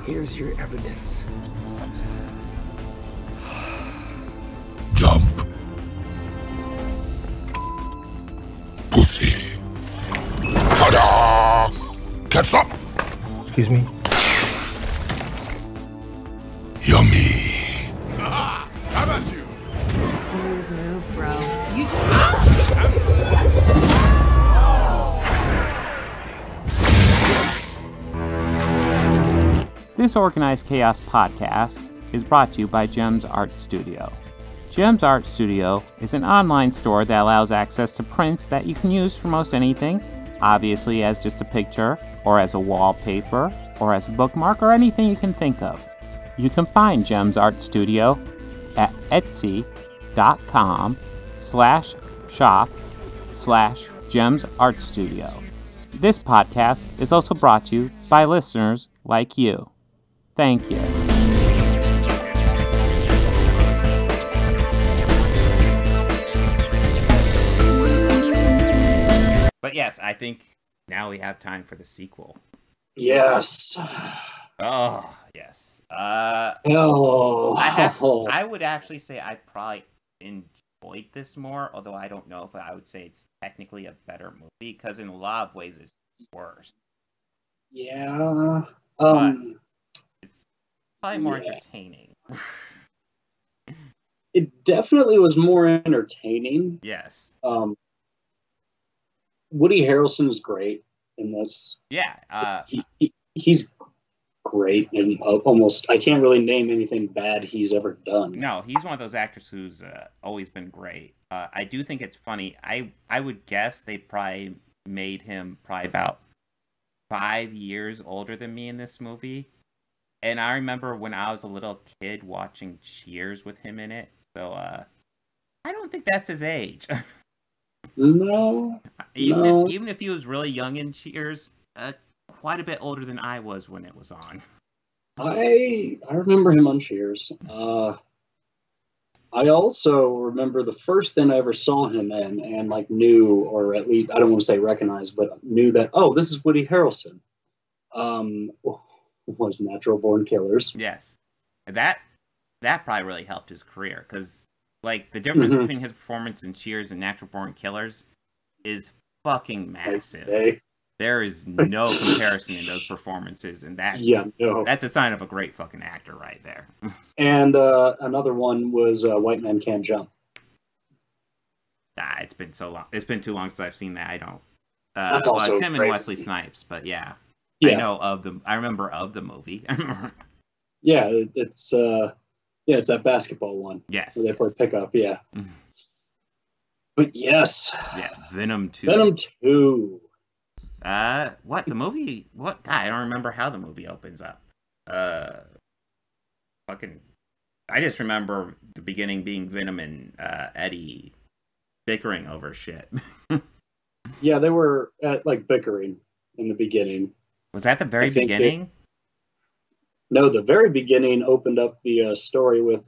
Here's your evidence. Jump. Pussy. Ta-da! Catch up! Excuse me? Yummy. Aha! How about you? Smooth move, bro. You just... This Organized Chaos podcast is brought to you by Gems Art Studio. Gems Art Studio is an online store that allows access to prints that you can use for most anything, obviously as just a picture, or as a wallpaper, or as a bookmark, or anything you can think of. You can find Gems Art Studio at etsy.com/shop/Gems Art Studio. This podcast is also brought to you by listeners like you. Thank you. But yes, I think now we have time for the sequel. Yes. Oh, yes. Oh. I would actually say I probably enjoyed this more, although I don't know if I would say it's technically a better movie, because in a lot of ways it's worse. Yeah. But it's probably more entertaining. It definitely was more entertaining. Yes. Woody Harrelson is great in this. Yeah. He's great, and almost I can't really name anything bad he's ever done. No, he's one of those actors who's always been great. I do think it's funny. I would guess they probably made him probably about 5 years older than me in this movie. And I remember when I was a little kid watching Cheers with him in it. So I don't think that's his age. No. Even if he was really young in Cheers, quite a bit older than I was when it was on. I remember him on Cheers. I also remember the first thing I ever saw him in, and like knew, or at least I don't want to say recognized, but knew that this is Woody Harrelson. Was Natural Born Killers. Yes, that probably really helped his career, because like the difference between his performance in Cheers and Natural Born Killers is fucking massive. Okay. There is no comparison in those performances, and that's a sign of a great fucking actor right there. And another one was White Man Can't Jump. It's been so long. It's been too long since I've seen that. I don't. That's also Tim and Wesley Snipes, but yeah. I know of the. I remember of the movie. Yeah, it's that basketball one. Yes. Where they play pickup. Yeah. But yes. Yeah, Venom 2. Venom 2. What the movie? What? God, I don't remember how the movie opens up. Fucking. I just remember the beginning being Venom and Eddie bickering over shit. Yeah, they were bickering in the beginning. Was that the very beginning? No, the very beginning opened up the story with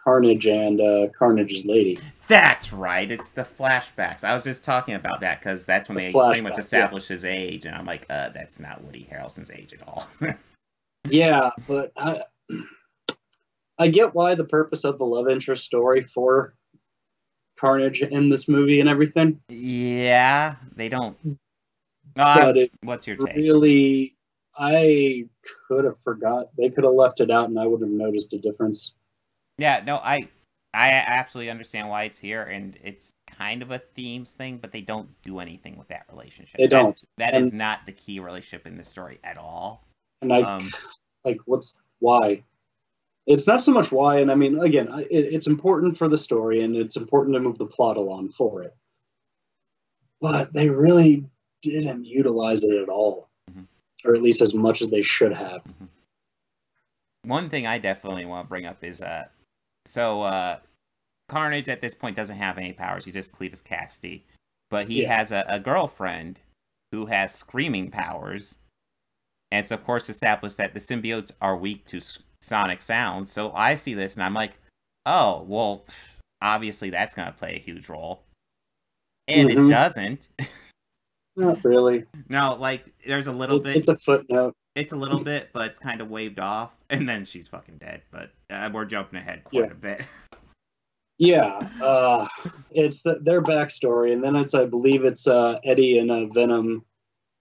Carnage and Carnage's lady. That's right. It's the flashbacks. I was just talking about that because that's when they pretty much established his age, and I'm like, that's not Woody Harrelson's age at all. Yeah, but I get why the purpose of the love interest story for Carnage in this movie and everything. Yeah, they don't. What's your take? Really, I could have forgot. They could have left it out, and I would have noticed a difference. Yeah, no, I absolutely understand why it's here, and it's kind of a themes thing, but they don't do anything with that relationship. They don't. That is not the key relationship in the story at all. And why? It's not so much why, and I mean, again, it's important for the story, and it's important to move the plot along for it. But they really didn't utilize it at all, or at least as much as they should have. One thing I definitely want to bring up is, Carnage at this point doesn't have any powers. He's just Cletus Cassidy. But he has a girlfriend who has screaming powers. And it's, of course, established that the symbiotes are weak to sonic sounds. So I see this and I'm like, oh, well, obviously that's going to play a huge role. And it doesn't. Not really. No, like, there's a little bit... It's a footnote. It's a little bit, but it's kind of waved off, and then she's fucking dead. But we're jumping ahead quite a bit. Yeah, it's their backstory, and then I believe it's Eddie and Venom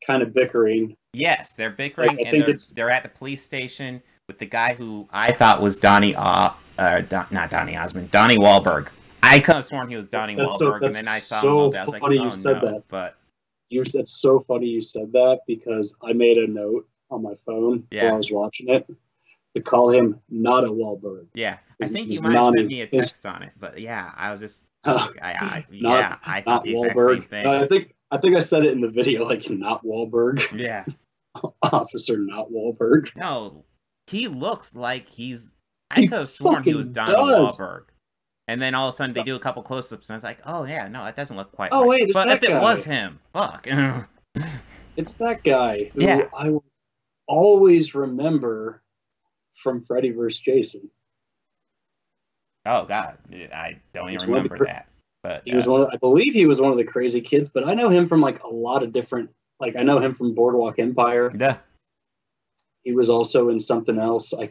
kind of bickering. Yes, they're bickering, I think they're at the police station with the guy who I thought was not Donnie Osmond, Donnie Wahlberg. I could have sworn he was Donnie Wahlberg, and then I saw him. I was like, funny oh, you said no. that. But It's so funny you said that because I made a note on my phone while I was watching it to call him not a Wahlberg. Yeah, I think you might have sent me a text on it, but yeah, I was just, I thought the exact same thing. No, I think I said it in the video, like not Wahlberg. Yeah, Officer not Wahlberg. No, he looks like I could have sworn he was Donnie Wahlberg. And then all of a sudden they do a couple close-ups, and I was like, oh yeah, no, it doesn't look quite right. Wait, but if it was him, fuck. It's that guy who I will always remember from Freddy vs. Jason. Oh god, I don't even remember that. But he was I believe he was one of the crazy kids, but I know him from like a lot of different. Like I know him from Boardwalk Empire. Yeah. He was also in something else. I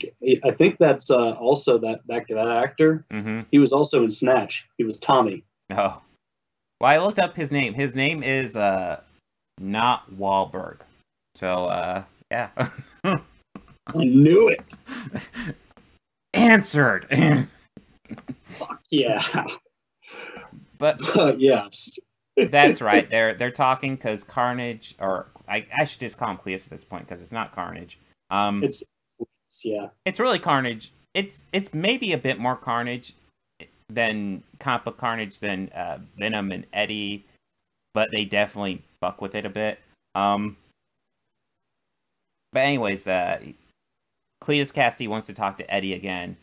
think that's also that actor. Mm-hmm. He was also in Snatch. He was Tommy. Oh. Well, I looked up his name. His name is not Wahlberg. So yeah. I knew it. Answered. Fuck yeah. But yes. That's right. They're talking because Carnage, or I should just call him Cletus at this point because it's not Carnage. It's really Carnage. It's maybe a bit more Carnage than comic book Carnage than Venom and Eddie, but they definitely fuck with it a bit. But anyways, Cletus Cassidy wants to talk to Eddie again.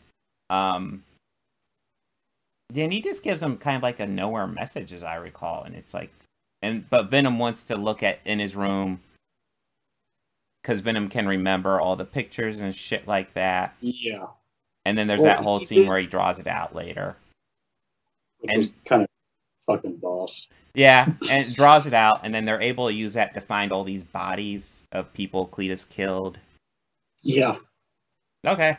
Then he just gives him kind of like a nowhere message, as I recall, and it's like, but Venom wants to look at in his room because Venom can remember all the pictures and shit like that. Yeah. And then there's that whole scene where he draws it out later. Which is kind of fucking boss. Yeah, and draws it out, and then they're able to use that to find all these bodies of people Cletus killed. Yeah. Okay.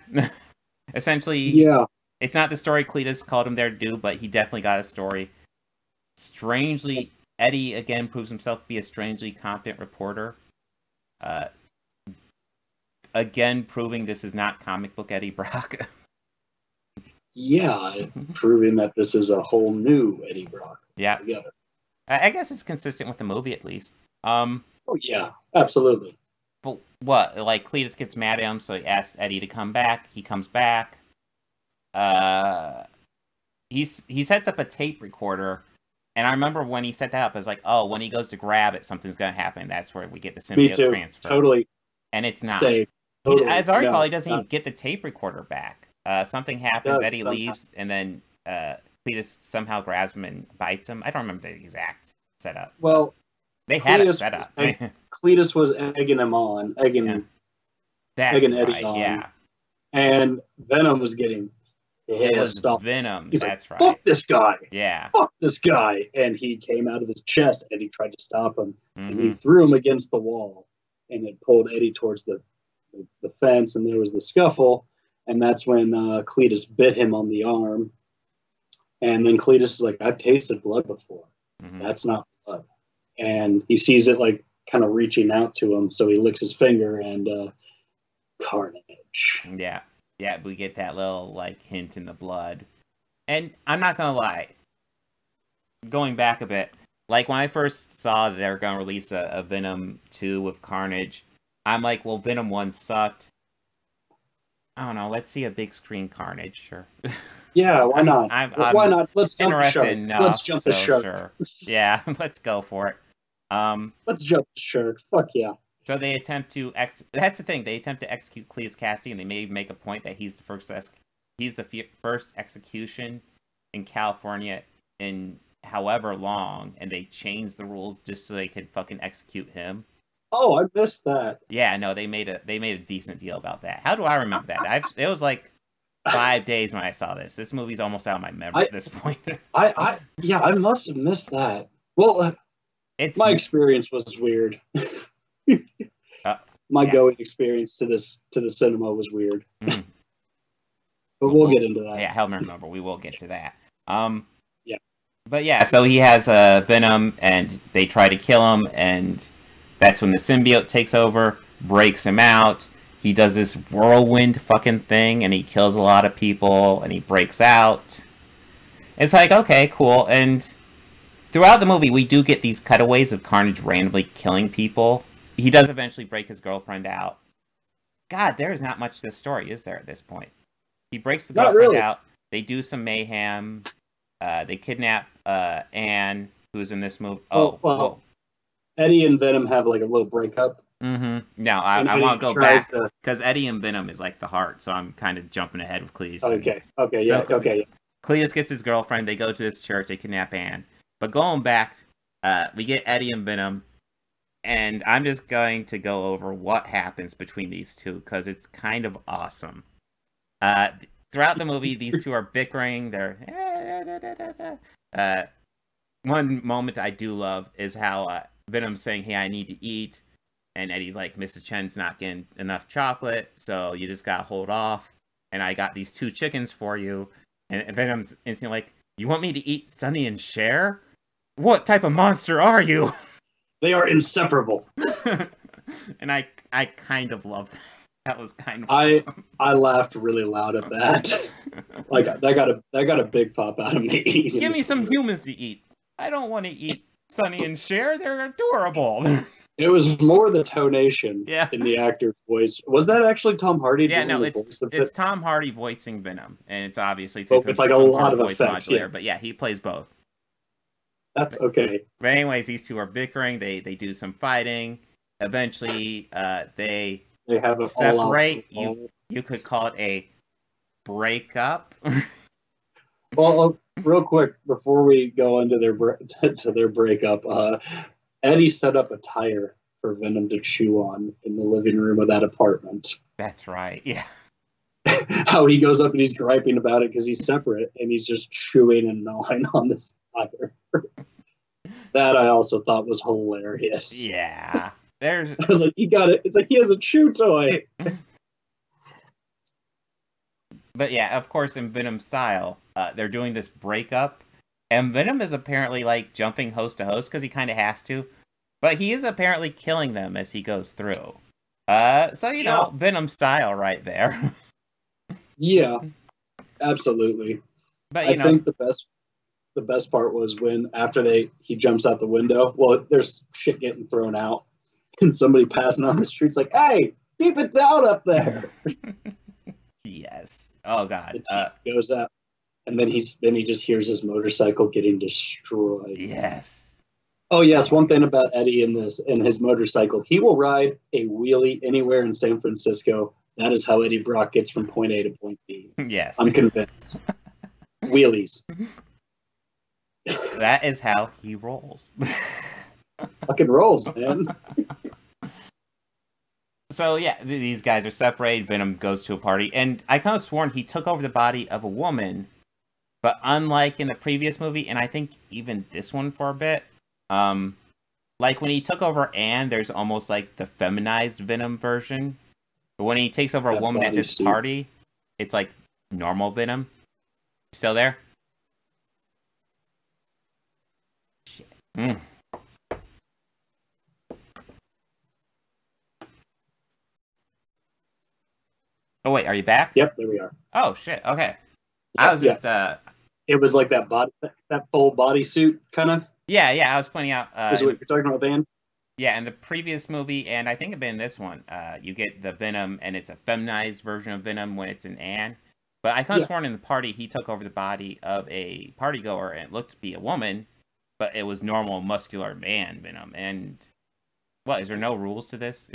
Essentially, yeah. It's not the story Cletus called him there to do, but he definitely got a story. Strangely, Eddie again proves himself to be a strangely competent reporter. Again, proving this is not comic book Eddie Brock. Yeah, proving that this is a whole new Eddie Brock. Yeah. Together. I guess it's consistent with the movie, at least. Oh, yeah, absolutely. But what? Like, Cletus gets mad at him, so he asks Eddie to come back. He comes back. He sets up a tape recorder, and I remember when he set that up, I was like, oh, when he goes to grab it, something's going to happen. That's where we get the symbiote transfer. Totally. And it's not. Totally. As I recall, he doesn't even get the tape recorder back. Something happens, Eddie leaves, and then Cletus somehow grabs him and bites him. I don't remember the exact setup. Well, they had it set up. Cletus was egging him on, egging Eddie on. Yeah. And Venom was getting pissed off. Venom, He's that's like, right. Fuck this guy. Yeah. Fuck this guy. And he came out of his chest, and he tried to stop him. Mm-hmm. And he threw him against the wall, and it pulled Eddie towards the fence, and there was the scuffle. And that's when Cletus bit him on the arm. And then Cletus is like, I've tasted blood before. Mm-hmm. That's not blood. And he sees it like kind of reaching out to him. So he licks his finger and Carnage. Yeah. Yeah, we get that little like hint in the blood. And I'm not going to lie. Going back a bit, like when I first saw that they were going to release a Venom 2 with Carnage, I'm like, well, Venom 1 sucked. I don't know. Let's see a big screen Carnage, sure. Yeah, why not? Why not? Let's jump the shark. Let's jump the shark. Sure. Yeah, let's go for it. Let's jump the shark. Fuck yeah. So they attempt to that's the thing. They attempt to execute Cletus Cassidy, and they may make a point that he's the first execution in California in however long, and they changed the rules just so they could fucking execute him. Oh, I missed that. Yeah, no, they made a decent deal about that. How do I remember that? It was like 5 days when I saw this. This movie's almost out of my memory at this point. I must have missed that. Well, my experience was weird. my going experience to the cinema was weird. Mm. But we'll get into that. Yeah, help me remember. We will get to that. Yeah. But yeah, so he has Venom, and they try to kill him, and that's when the symbiote takes over, breaks him out. He does this whirlwind fucking thing, and he kills a lot of people, and he breaks out. It's like, okay, cool. And throughout the movie, we do get these cutaways of Carnage randomly killing people. He does eventually break his girlfriend out. God, there is not much to this story, is there, at this point? He breaks the girlfriend out. They do some mayhem. They kidnap Anne, who's in this movie. Well, Eddie and Venom have like a little breakup. Mm-hmm. No, I want to go back because Eddie and Venom is like the heart, so I'm kind of jumping ahead with Cleese. Okay. Cleese gets his girlfriend. They go to this church. They kidnap Anne. But going back, we get Eddie and Venom, and I'm just going to go over what happens between these two because it's kind of awesome. Throughout the movie, these two are bickering. They're one moment I do love is how Venom's saying, "Hey, I need to eat," and Eddie's like, "Mrs. Chen's not getting enough chocolate, so you just gotta hold off. And I got these 2 chickens for you." And Venom's instantly like, "You want me to eat Sonny and Cher? What type of monster are you?" They are inseparable. And I kind of love that. That was kind of awesome. I laughed really loud at that. Like that got a big pop out of me. Give me some humans to eat. I don't want to eat Sonny and Cher. They're adorable. It was more the tonation in the actor's voice. Was that actually Tom Hardy? Yeah, no, it's Tom Hardy voicing Venom, and it's obviously with like a lot of voice effects. Modulator, but yeah, he plays both. That's okay. But anyways, these two are bickering. They do some fighting. Eventually, they have a separate. You could call it a breakup. Well, real quick before we go into their breakup, Eddie set up a tire for Venom to chew on in the living room of that apartment. That's right. Yeah. How he goes up and he's griping about it because he's separate and he's just chewing and gnawing on this tire. That I also thought was hilarious. Yeah. I was like, he got it. It's like he has a chew toy. But yeah, of course, in Venom style, they're doing this breakup, and Venom is apparently like jumping host to host because he kind of has to, but he is apparently killing them as he goes through. So you know, Venom style right there. Yeah, absolutely. But I think the best part was when after he jumps out the window. Well, there's shit getting thrown out, and somebody passing on the street's like, "Hey, keep it down up there." Yes. Oh God. Goes up, and then he just hears his motorcycle getting destroyed. Yes. Oh yes, one thing about Eddie in his motorcycle, he will ride a wheelie anywhere in San Francisco. That is how Eddie Brock gets from point A to point B. Yes. I'm convinced. Wheelies. That is how he rolls. Fucking rolls, man. So yeah, these guys are separated. Venom goes to a party, and I kind of sworn he took over the body of a woman, but unlike in the previous movie, and I think even this one for a bit, like when he took over Anne, there's almost like the feminized Venom version, but when he takes over a woman at this party, it's like normal Venom. Still there? Shit. Oh wait, are you back? Yep, there we are. Oh shit. Okay. I was just It was like that full bodysuit kind of. Yeah. I was pointing out. Is what you're talking about, Dan? Yeah, in the previous movie, and I think it's been this one, you get the Venom, and it's a feminized version of Venom when it's in Anne. But I kind of sworn in the party he took over the body of a partygoer, and it looked to be a woman, but it was normal muscular man Venom. And what, is there no rules to this?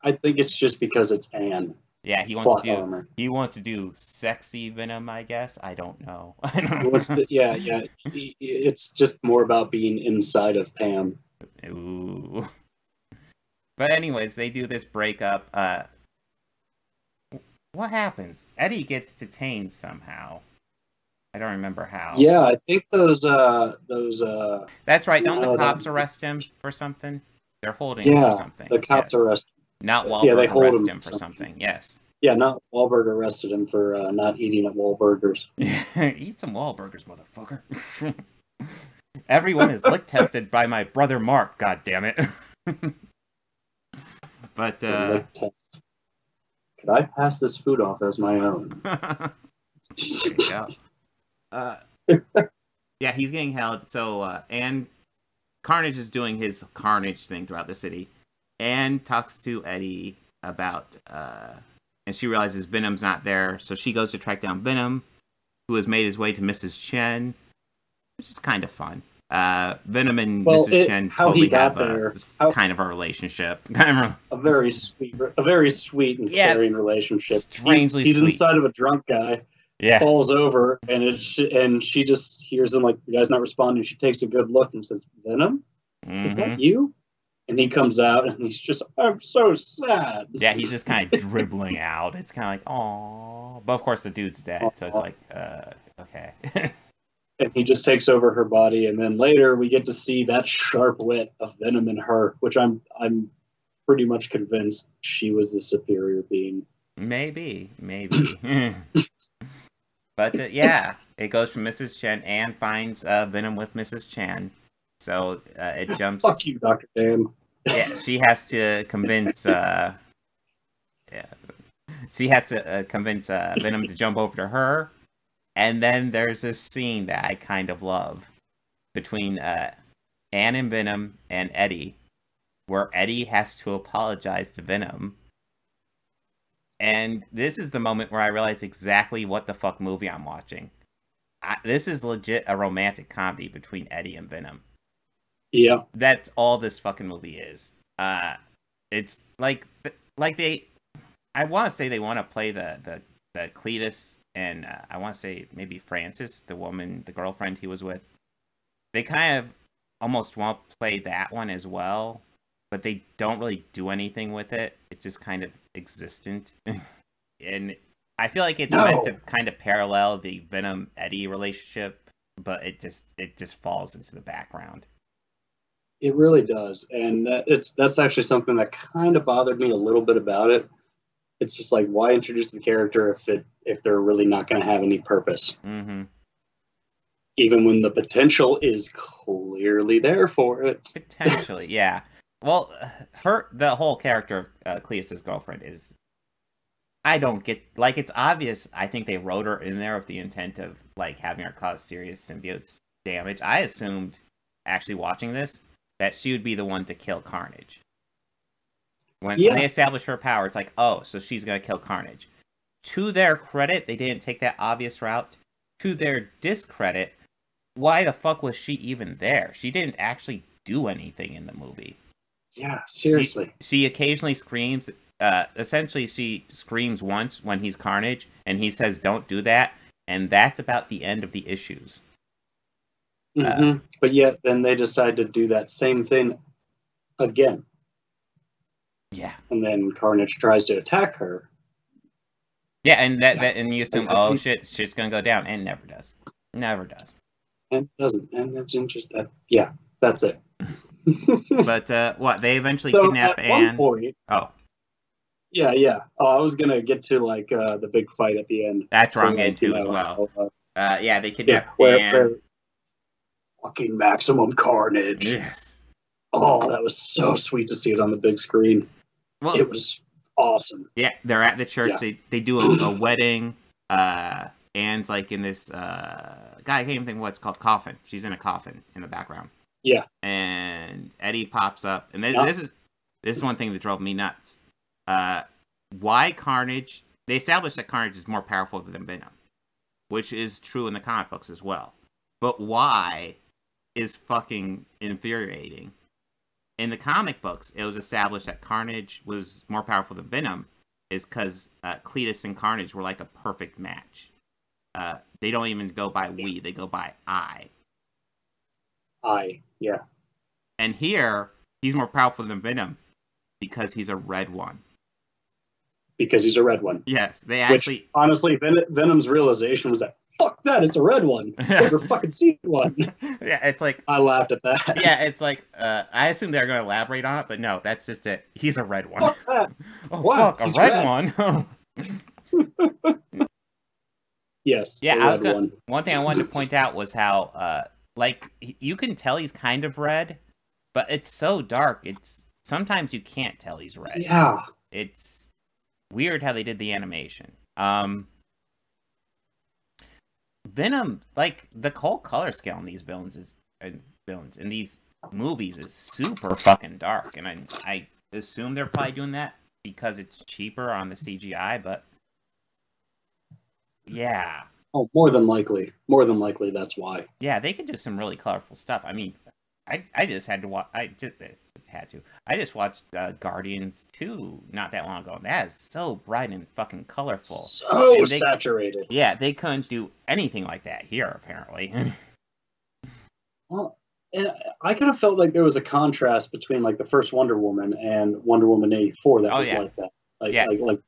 I think it's just because it's Anne. Yeah, he wants to do sexy Venom, I guess. I don't know. It's just more about being inside of Pam. Ooh. But anyways, they do this breakup. What happens? Eddie gets detained somehow. I don't remember how. Yeah, I think those That's right. Don't the cops arrest him for something? They're holding him for something. The cops yes. arrest him. Not Wahlberg they hold arrest him him for something. Yes. Yeah, not Wahlberg arrested him for not eating at Wahlburgers. Eat some Wahlburgers, motherfucker. Everyone is lick tested by my brother Mark. God damn it. But Lick test. Could I pass this food off as my own? there you go. Yeah, he's getting held. So and Carnage is doing his Carnage thing throughout the city, and talks to Eddie about and she realizes Venom's not there, so she goes to track down Venom, who has made his way to Mrs. Chen, which is kind of fun. Venom and Mrs. Chen totally have kind of a relationship. A very sweet and caring relationship. Strangely he's sweet. Inside of a drunk guy. Yeah. Falls over, and she just hears him like, the guy's not responding. She takes a good look and says, "Venom, is that you?" And he comes out, and he's just, "I'm so sad." Yeah, he's just kind of dribbling out. It's kind of like, "Aww." But of course, the dude's dead, so it's like, okay. And he just takes over her body, and then later we get to see that sharp wit of Venom in her, which I'm pretty much convinced she was the superior being. Maybe. But yeah, it goes from Mrs. Chen and finds Venom with Mrs. Chen. So it jumps. Fuck you, Dr. Dan. Yeah, she has to convince. She has to convince Venom to jump over to her, and then there's this scene that I kind of love between Anne and Venom and Eddie, where Eddie has to apologize to Venom. And this is the moment where I realize exactly what the fuck movie I'm watching. This is legit a romantic comedy between Eddie and Venom. Yeah. That's all this fucking movie is. It's like they... I want to say they want to play the Cletus and I want to say maybe Frances, the girlfriend he was with. They kind of almost want to play that one as well, but they don't really do anything with it. It's just kind of existent. And I feel like it's meant to kind of parallel the Venom-Eddie relationship, but it just falls into the background. It really does. And that's actually something that kind of bothered me a little bit about it. It's just like, why introduce the character if they're really not going to have any purpose? Mm-hmm. Even when the potential is clearly there for it. Potentially, yeah. Well, the whole character of Cletus's girlfriend is, I don't get, like, it's obvious. I think they wrote her in there with the intent of like having her cause serious symbiote damage. I assumed, actually watching this, that she would be the one to kill Carnage. When they establish her power, it's like, oh, so she's gonna kill Carnage. To their credit, they didn't take that obvious route. To their discredit, why the fuck was she even there? She didn't actually do anything in the movie. Yeah, seriously. She occasionally screams. Essentially, she screams once when he's Carnage, and he says, "Don't do that," and that's about the end of the issues. Mm-hmm. But yet, then they decide to do that same thing again. Yeah. And then Carnage tries to attack her. Yeah, and and you assume, oh shit's gonna go down, and never does. Never does. And it doesn't. And it's interesting. Yeah, that's it. But what? They eventually kidnap Anne. One point, Yeah. Oh, I was gonna get to like the big fight at the end. That's where I'm getting to as well. Yeah, they kidnap Anne. Where fucking maximum carnage. Yes. Oh, that was so sweet to see it on the big screen. Well, it was awesome. Yeah, they're at the church. Yeah. They do a wedding. Anne's like in this guy, I can't even think what it's called, coffin. She's in a coffin in the background. Yeah. And Eddie pops up, and this is one thing that drove me nuts. Why Carnage? They established that Carnage is more powerful than Venom, which is true in the comic books as well. But why is fucking infuriating. In the comic books, it was established that Carnage was more powerful than Venom, is because Cletus and Carnage were like a perfect match. They don't even go by we, they go by I. Yeah. And here, he's more powerful than Venom because he's a red one. because he's a red one. Yes, they actually. Which, honestly, Venom's realization was that, fuck that, it's a red one. Never fucking seen one. Yeah, it's like. I laughed at that. Yeah, it's like, I assume they're going to elaborate on it, but no, that's just it. He's a red one. Fuck that. Oh, Wow, fuck, a he's red one? Yes. Yeah, one thing I wanted to point out was how, like, you can tell he's kind of red, but it's so dark, sometimes you can't tell he's red. Yeah. It's weird how they did the animation. Venom, like, the whole color scale in these villains in these movies is super fucking dark, and I assume they're probably doing that because it's cheaper on the CGI, but yeah. Oh, more than likely that's why. Yeah, they could do some really colorful stuff. I mean, I just had to watch. I just watched Guardians 2 not that long ago, and that is so bright and fucking colorful. So saturated. Yeah, they couldn't do anything like that here, apparently. Well, and I kind of felt like there was a contrast between like the first Wonder Woman and Wonder Woman 84 that was like that. Like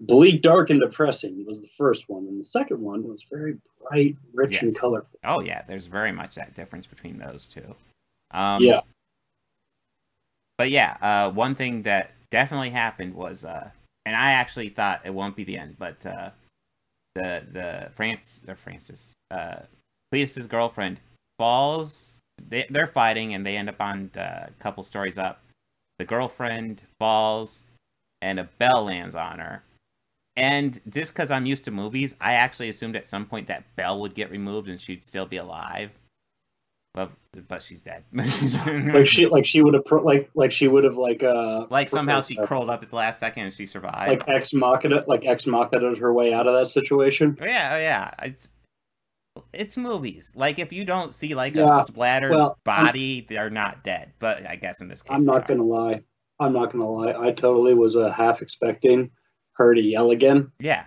bleak, dark, and depressing was the first one, and the second one was very bright, rich, and colorful. Oh yeah, there's very much that difference between those two. Yeah. But yeah, one thing that definitely happened was, and I actually thought it won't be the end, but Cletus's girlfriend falls. They're fighting, and they end up on a couple stories up. The girlfriend falls, and a bell lands on her. And just because I'm used to movies, I actually assumed at some point that bell would get removed and she'd still be alive. But she's dead. she would have somehow she crawled up at the last second and she survived. Like ex machina her way out of that situation. Yeah. It's movies. Like, if you don't see like a splattered body, they're not dead. But I guess in this case, I'm not gonna lie. I totally was half expecting her to yell again. Yeah.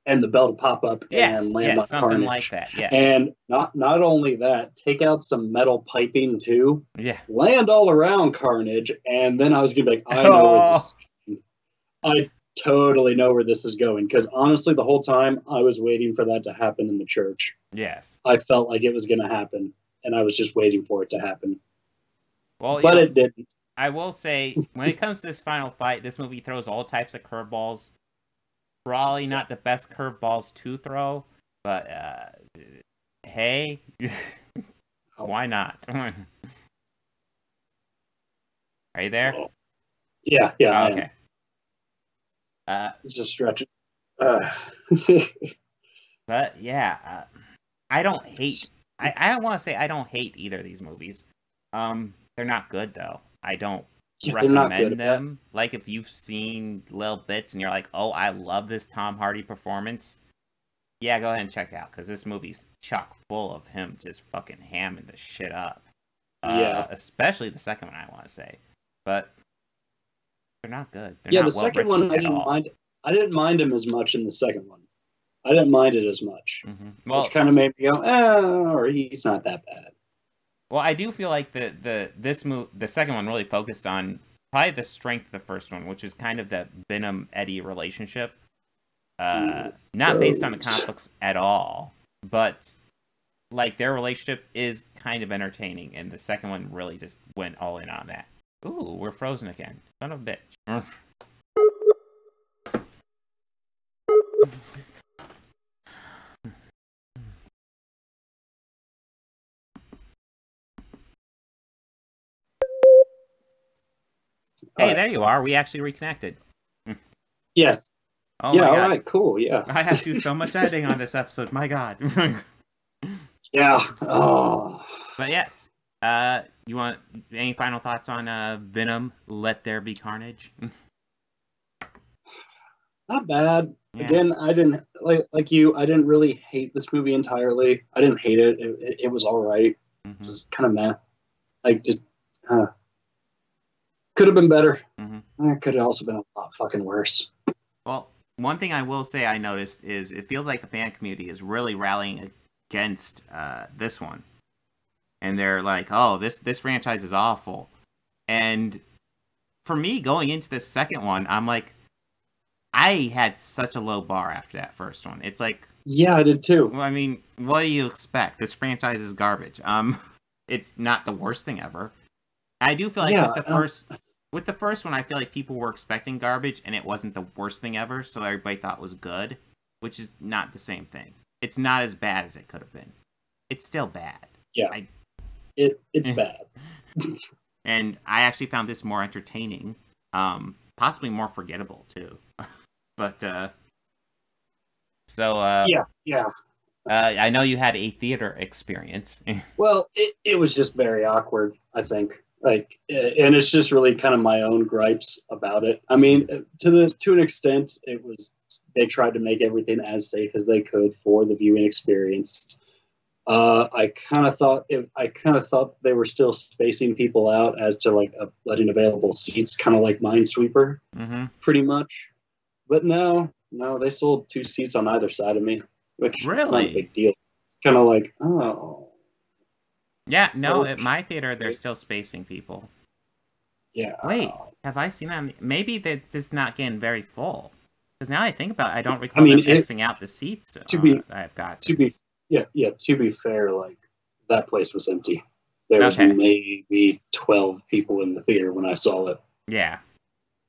And the bell to pop up and land on something Carnage. Like that. Yeah. And not only that, take out some metal piping too. Yeah. Land all around Carnage, and then I was gonna be like, I know where this is going. I totally know where this is going, because honestly, the whole time I was waiting for that to happen in the church. Yes. I felt like it was gonna happen, and I was just waiting for it to happen. Well, but it didn't. I will say, when it comes to this final fight, this movie throws all types of curveballs. Probably not the best curveballs to throw, but hey, why not? Are you there? Yeah. Oh, okay. It's just stretching. But yeah, I don't hate. I don't want to say I don't hate either of these movies. They're not good though. I don't recommend them. Like, if you've seen little bits and you're like, oh, I love this Tom Hardy performance, yeah, go ahead and check it out, because this movie's chock full of him just fucking hamming the shit up. Especially the second one, I want to say. But they're not good. They're not the second one I didn't mind. I didn't mind him as much in the second one. I didn't mind it as much. Mm-hmm. Well, which kind of made me go, or he's not that bad. Well, I do feel like the second one really focused on probably the strength of the first one, which is kind of the Venom Eddie relationship. Not based on the comic books at all, but like their relationship is kind of entertaining, and the second one really just went all in on that. Ooh, we're frozen again. Son of a bitch. Hey, there you are. We actually reconnected. Yes. Oh yeah, my God. All right, cool, yeah. I have to do so much editing on this episode. My God. Yeah. Oh. But yes. You want any final thoughts on Venom, Let There Be Carnage? Not bad. Yeah. Again, I didn't like you. I didn't really hate this movie entirely. I didn't hate it. It was all right. Mm-hmm. Just kind of meh. Like, just could have been better. Mm-hmm. It could have also been a lot fucking worse. Well, one thing I will say I noticed is it feels like the fan community is really rallying against this one. And they're like, oh, this franchise is awful. And for me, going into this second one, I'm like, I had such a low bar after that first one. It's like, Yeah, I did too. well, I mean, what do you expect? This franchise is garbage. It's not the worst thing ever. I do feel like with the first one, I feel like people were expecting garbage, and it wasn't the worst thing ever, so everybody thought it was good, which is not the same thing. It's not as bad as it could have been. It's still bad. Yeah, it's bad. And I actually found this more entertaining, possibly more forgettable too. But Yeah. I know you had a theater experience. Well, it was just very awkward, I think. Like, and it's just really kind of my own gripes about it. I mean, to an extent, they tried to make everything as safe as they could for the viewing experience. I kind of thought they were still spacing people out as to like letting available seats, kind of like Minesweeper, pretty much. But no, they sold 2 seats on either side of me, which is not a big deal. It's kind of like, oh. Yeah, no, at my theater, they're still spacing people. Yeah. Wait, have I seen that? Maybe they're just not getting very full. Because now I think about it, I don't recall them Xing out the seats I've got. To be fair, like, that place was empty. There was maybe 12 people in the theater when I saw it. Yeah.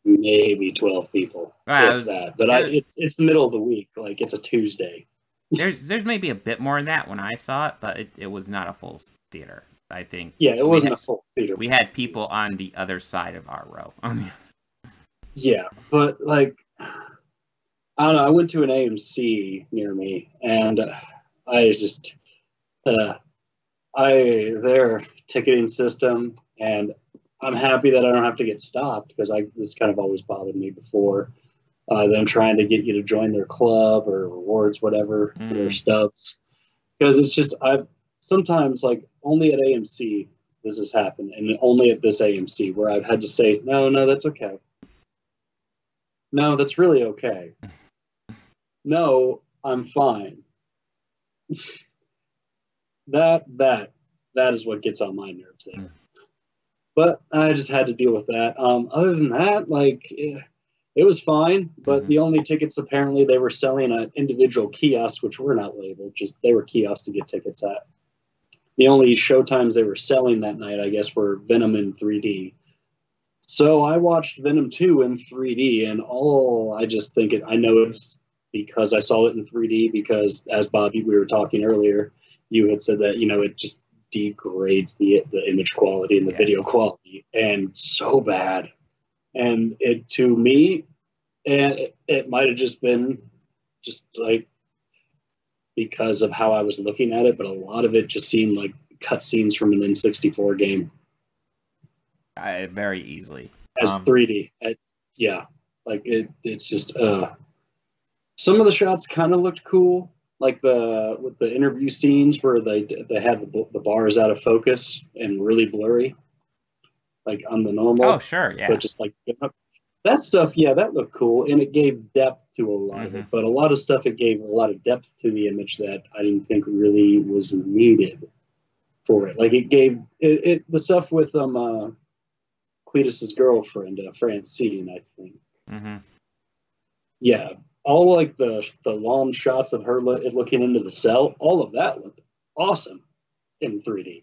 Maybe 12 people. But it's the middle of the week. Like, it's a Tuesday. There's maybe a bit more than that when I saw it, but it was not a full theater, I think. Yeah, it wasn't a full theater. We had people on the other side of our row. Yeah, but, like, I don't know. I went to an AMC near me, and their ticketing system, and I'm happy that I don't have to get stopped, because this kind of always bothered me before. Them trying to get you to join their club or rewards, whatever, or stubs. Because it's just, sometimes, like, only at AMC this has happened, and only at this AMC, where I've had to say, no, that's okay. No, that's really okay. No, I'm fine. That is what gets on my nerves there. But I just had to deal with that. Other than that, like, it was fine, but the only tickets apparently they were selling at individual kiosks, which were not labeled, just they were kiosks to get tickets at. The only showtimes they were selling that night, I guess, were Venom in 3D. So I watched Venom 2 in 3D, and I know it's because I saw it in 3D, because, as Bobby, we were talking earlier, you had said that, it just degrades the image quality and the video quality, and so bad. And to me, it might have just been just like because of how I was looking at it, but a lot of it just seemed like cutscenes from an N64 game. Very easily. As 3D. It's just some of the shots kind of looked cool, like with the interview scenes where they had the bars out of focus and really blurry. Like on the normal. Oh, sure, yeah. But just like that stuff, that looked cool, and it gave depth to a lot of it. But a lot of stuff, it gave a lot of depth to the image that I didn't think really was needed for it. Like it gave the stuff with Cletus's girlfriend, Francine, I think. Yeah, all like the long shots of her looking into the cell, all of that looked awesome in 3D.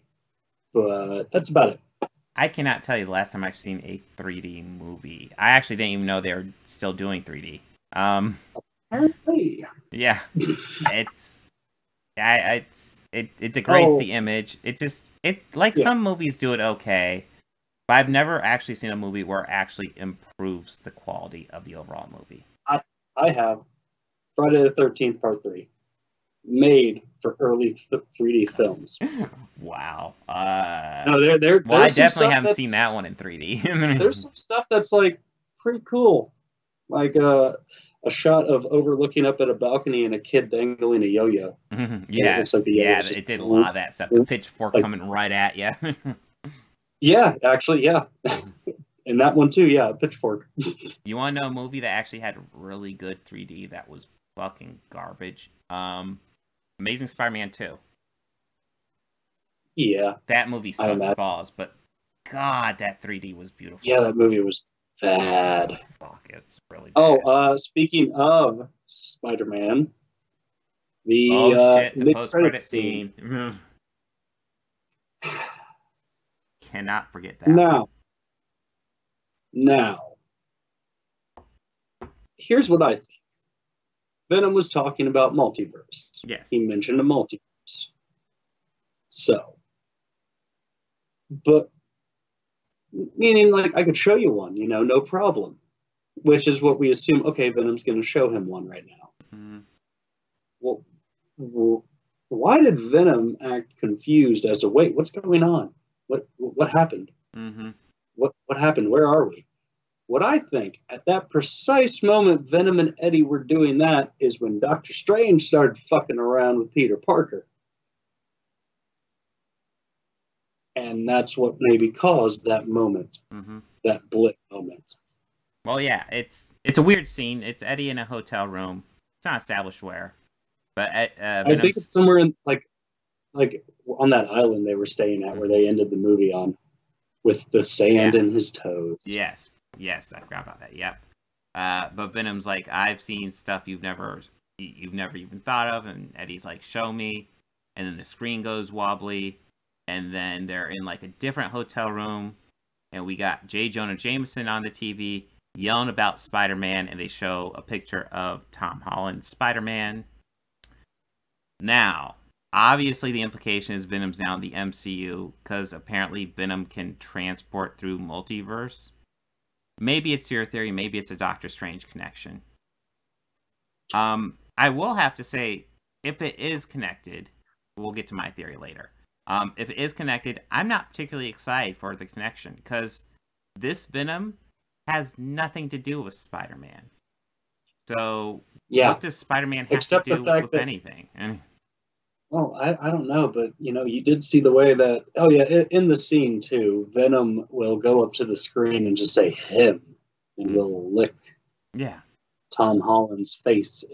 But that's about it. I cannot tell you the last time I've seen a 3D movie. I actually didn't even know they were still doing 3D. Apparently. Yeah. It degrades the image. It's like some movies do it okay, but I've never actually seen a movie where it actually improves the quality of the overall movie. I have Friday the 13th Part 3. Made for early 3D films. Wow. No, well, I definitely haven't seen that one in 3D. There's some stuff that's like pretty cool, like a shot of overlooking up at a balcony and a kid dangling a yo-yo. Yes, it did a lot of that stuff. The pitchfork coming right at you. Yeah, actually, yeah. And that one too, yeah, pitchfork. You want to know a movie that actually had really good 3D that was fucking garbage? Amazing Spider-Man 2. Yeah. That movie sucks balls, but God, that 3D was beautiful. Yeah, that movie was bad. Fuck, it's really bad. Oh, speaking of Spider-Man, the oh shit, the mid-credit post-credit scene. Cannot forget that. Now, here's what I think. Venom was talking about multiverse. Yes. He mentioned a multiverse. So, but meaning like I could show you one, no problem. Which is what we assume. Okay, Venom's going to show him one right now. Mm-hmm. Well, why did Venom act confused as to wait? What's going on? What happened? Mm-hmm. What happened? Where are we? What I think at that precise moment Venom and Eddie were doing that is when Doctor Strange started fucking around with Peter Parker. And that's what maybe caused that moment, that blip moment. Well, yeah, it's a weird scene. It's Eddie in a hotel room. It's not established where, but I think it's somewhere in like on that island they were staying at, where they ended the movie on, with the sand in his toes. Yes, I forgot about that. Yep. But Venom's like, I've seen stuff you've never even thought of, and Eddie's like, show me, and then the screen goes wobbly, and then they're in like a different hotel room, and we got J. Jonah Jameson on the TV yelling about Spider-Man, and they show a picture of Tom Holland's Spider-Man. Now, obviously the implication is Venom's now in the MCU, because apparently Venom can transport through multiverse. Maybe it's your theory, maybe it's a Doctor Strange connection. I will have to say, if it is connected, we'll get to my theory later. If it is connected, I'm not particularly excited for the connection, because this Venom has nothing to do with Spider-Man. So, what does Spider-Man have to do with anything? Well, I don't know, but you did see the way that in the scene too, Venom will go up to the screen and just say him, and will lick Tom Holland's face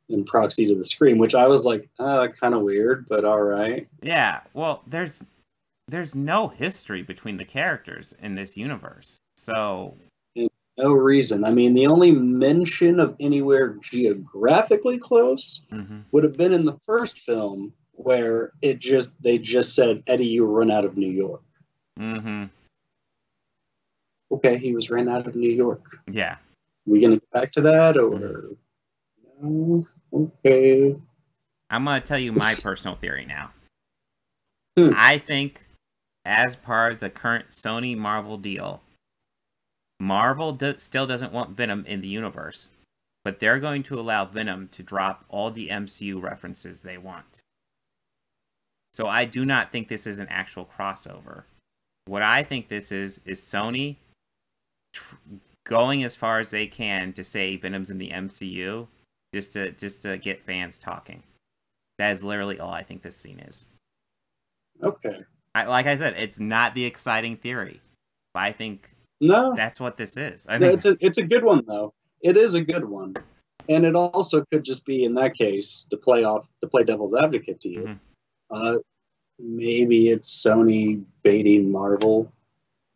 in proxy to the screen, which I was like, kind of weird, but all right. Yeah, well, there's no history between the characters in this universe, so no reason. I mean, the only mention of anywhere geographically close would have been in the first film, where they just said, Eddie, you run out of New York. Okay, he was ran out of New York. Yeah. We gonna get back to that, or no? Okay. I'm gonna tell you my personal theory now. I think, as part of the current Sony Marvel deal, Marvel still doesn't want Venom in the universe, but they're going to allow Venom to drop all the MCU references they want. So I do not think this is an actual crossover. What I think this is Sony going as far as they can to say Venom's in the MCU, just to get fans talking. That is literally all I think this scene is. Okay. Like I said, it's not the exciting theory, but I think that's what this is. I think it's a good one, though. It is a good one, and it also could just be, in that case, to play devil's advocate to you. Maybe it's Sony baiting Marvel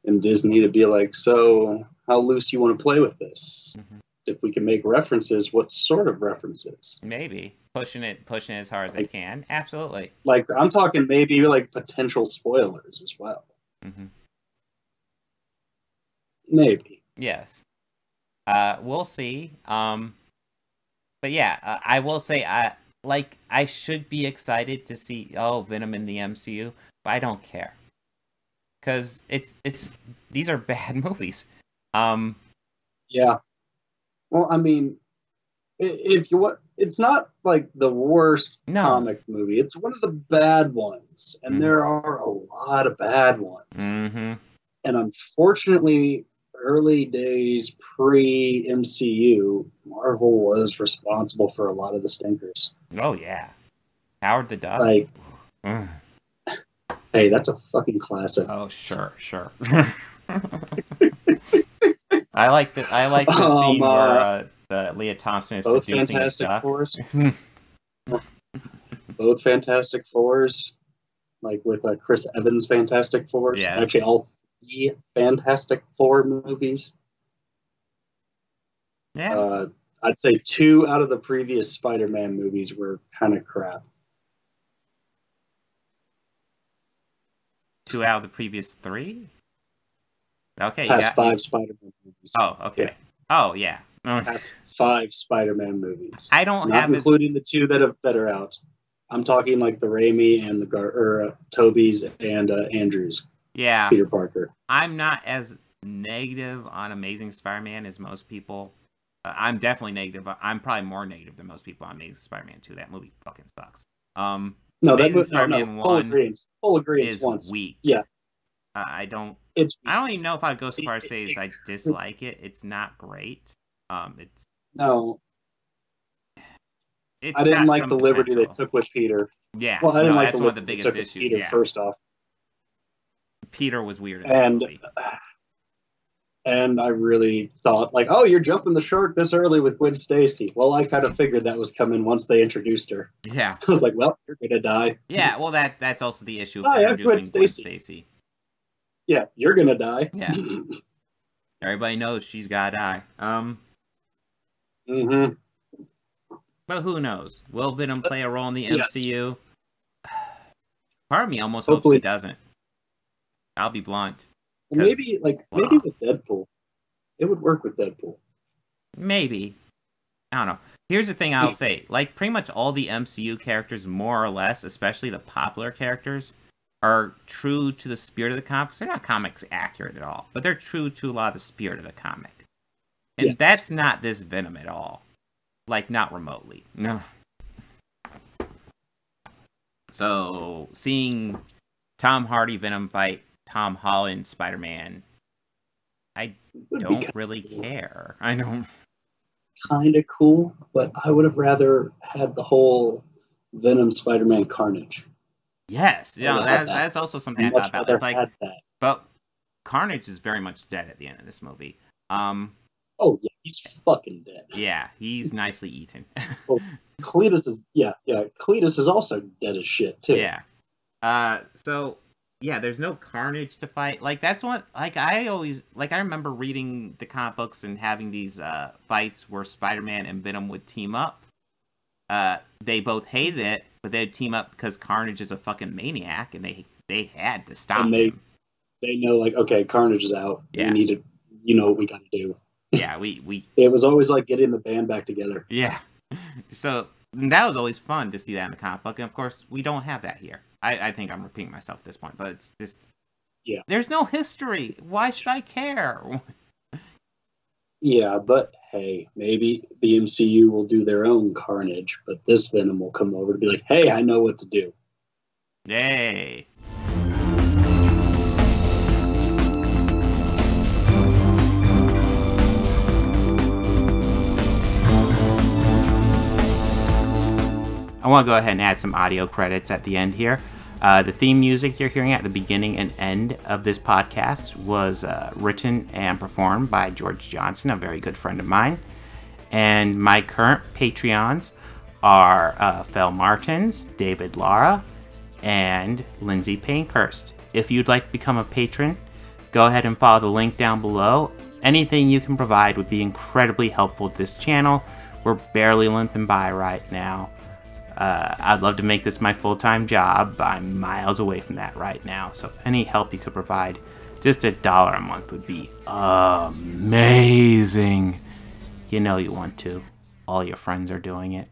and Disney to be like, so how loose you want to play with this? If we can make references, what sort of references? Maybe pushing it as hard as they can. Absolutely. Like, I'm talking maybe like potential spoilers as well. Maybe. Yes. We'll see. But yeah, I will say, I should be excited to see Venom in the MCU, but I don't care, because these are bad movies. Yeah. Well, I mean, it's not like the worst comic movie. It's one of the bad ones, and there are a lot of bad ones. And unfortunately, early days pre-MCU, Marvel was responsible for a lot of the stinkers. Oh yeah, Howard the Duck. Like, hey, that's a fucking classic. Oh sure. I like the scene where Leah Thompson is seducing a duck. Both Fantastic Fours, like with Chris Evans' Fantastic Fours. Yes. Actually, all 3 Fantastic Four movies. Yeah. I'd say 2 out of the previous Spider-Man movies were kind of crap. 2 out of the previous 3? Okay, Past 5 Spider-Man movies. Oh, okay. Yeah. Oh, yeah. Past 5 Spider-Man movies. I don't Not have including the 2 that are out. I'm talking like the Raimi and the Tobey's and Andrews. Yeah. Peter Parker. I'm not as negative on Amazing Spider-Man as most people. I'm definitely negative. I'm probably more negative than most people on Amazing Spider-Man 2. That movie fucking sucks. No, that movie, Spider-Man no, 1 full agreement is once. weak. Yeah. I don't even know if I'd go so far as say I dislike it. It's not great. It's I didn't like the liberty they took with Peter. Yeah, well, I didn't like that's the one of the biggest issues. Peter, first off, Peter was weird in that movie. And I really thought, like, oh, you're jumping the shark this early with Gwen Stacy. Well, I kind of figured that was coming once they introduced her. Yeah, I was like, well, you're gonna die. Yeah, well, that's also the issue of introducing Gwen Stacy. Yeah, you're gonna die. Yeah, everybody knows she's gotta die. Mm-hmm. But who knows? Will Venom play a role in the MCU? Yes. Part of me almost hopes he doesn't. I'll be blunt. Maybe with Deadpool. It would work with Deadpool. Maybe. I don't know. Here's the thing I'll say. Like, pretty much all the MCU characters, more or less, especially the popular characters, are true to the spirit of the comics. They're not comics accurate at all, but they're true to a lot of the spirit of the comic. And that's not this Venom at all. Like, not remotely. No. So, seeing Tom Hardy Venom fight Tom Holland Spider-Man, I don't really care. I don't. Kind of cool, but I would have rather had the whole Venom Spider-Man Carnage. Yes, yeah, that's also something I thought about. It's like, but Carnage is very much dead at the end of this movie. Oh yeah, he's fucking dead. Yeah, he's nicely eaten. Well, Cletus is also dead as shit too. Yeah. So yeah, there's no Carnage to fight. Like, that's what, like, I remember reading the comic books and having these fights where Spider-Man and Venom would team up. They both hated it, but they'd team up because Carnage is a fucking maniac, and they had to stop him. They know, like, okay, Carnage is out. Yeah. We need to, you know what we got to do. Yeah, we. It was always like getting the band back together. Yeah. So that was always fun to see that in the comic book, and of course, we don't have that here. I think I'm repeating myself at this point, but it's just... Yeah. There's no history. Why should I care? Yeah, but hey, maybe the MCU will do their own Carnage, but this Venom will come over to be like, hey, I know what to do. Yay. I want to go ahead and add some audio credits at the end here. The theme music you're hearing at the beginning and end of this podcast was written and performed by George Johnson, a very good friend of mine. And my current Patreons are Fel Martins, David Lara, and Lindsay Pankhurst. If you'd like to become a patron, go ahead and follow the link down below. Anything you can provide would be incredibly helpful to this channel. We're barely limping by right now. I'd love to make this my full-time job, but I'm miles away from that right now. So any help you could provide, just $1 a month would be amazing. You know you want to. All your friends are doing it.